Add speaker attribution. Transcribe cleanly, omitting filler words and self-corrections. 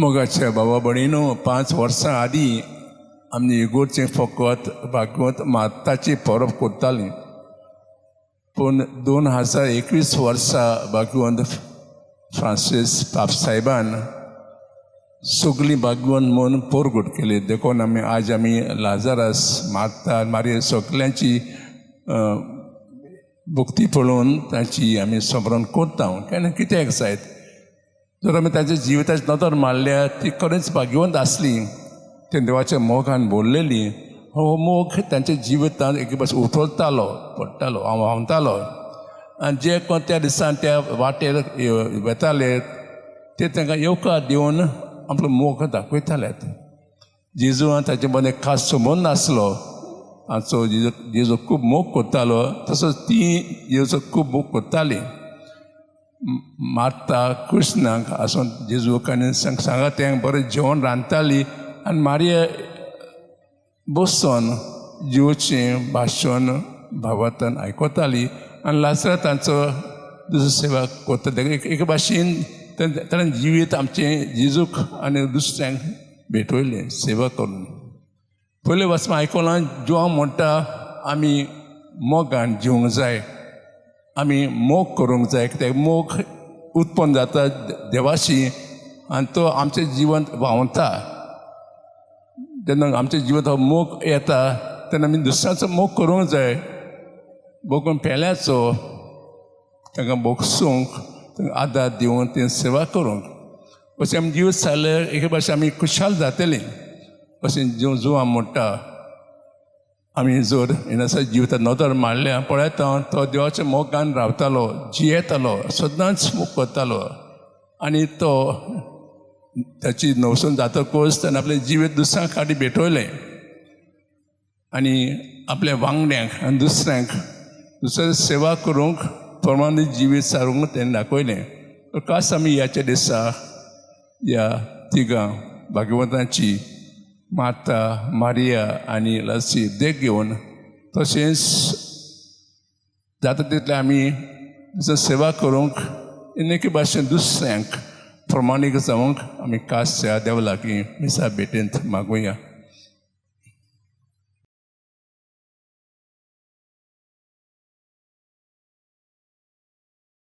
Speaker 1: मोगाच्या बाबा भणीनो 5 वर्सां आदीं आमची इगोर्चें फकत भागवत माताची परब करतालीं, पूण 2021 वर्सा भागवंत फ्रांसीस पापसाहेबान सगळीं भागवंत म्हणून पोरगूट केली. देखून आमी लाजारस माता मारिया सगल्यांची भक्ती पळोवन ताची आमी समरण करता. केन्ना कित्याक जायत जर आमी ताच्या जिविताची नदर मारल्या ती खरेंच भाग्यवंत आसली, ते देवाच्या मोगान बोललेली. हो मोग तांच्या जिवितांत एक भास उठोवतालो, पडटालो, व्हांवतालो, आनी जे कोण त्या दिसान त्या वाटेर वेताले ते तांकां येवकार दिवन आपलो मोग दाखयताले. जेजून ताचे बरें खास संबंद आसलो, हाचो जेजू खूब मोग करतालो, तसोच ती जेजू खूब मोग करताली. मार्ता कृष्णाक आसून जेजूक आनी सांगा तें बरें जेवण रांदताली आनी मारिया बसून जेवचें भाशण भागवतान आयकताली आनी लासरा तांचो दुसरो सेवा करता. एक भाशेन ताणें जिवीत आमचें जेजूक आनी दुसऱ्यांक भेटयलें सेवा करून. पयले वचून आयकलां जिवांक म्हणटा आमी मोगान जिवंक जाय, आमी मोग करूंक जाय, कित्याक मोग उत्पन्न जाता देवाशी आनी तो आमचें जिवन व्हांवता. जेन्ना आमच्या जिवितांत हो मोग येता तेन्ना आमी दुसऱ्याचो मोग करूंक जाय, भोगून पेल्याचो तांकां भोगसूंक, तांकां आदार दिवन ती सेवा करूंक. अशें आमी जिवीत जाल्यार एक भाशेन आमी खुशाल जातलीं. अशें जिवा म्हणटा आमी जर येणाच्या जिवितांत नदर मारल्या पळयता तो देवाच्या मोगान रावतालो, जियेतालो, सदांच मोग करतालो आनी तो ताची नवसून जातकच ताणें आपलें जिवीत दुसऱ्यांक हाडी भेटयलें आनी आपल्या वांगड्यांक आनी दुसऱ्यांक दुसऱ्याची सेवा करूंक प्रमाणीत जिवीत सारूंक तेणें दाखयलें. खास आमी ह्याच्या दिसा ह्या तिगां भागवतांची माता मारिया आनी लासी देख घेवन तशेंच जाता तितलें आमी सेवा करूंक एके भाशेन दुसऱ्यांक प्रमाणीक जावंक आमी खास देवा लागीं मिसा भेटेंत मागुया.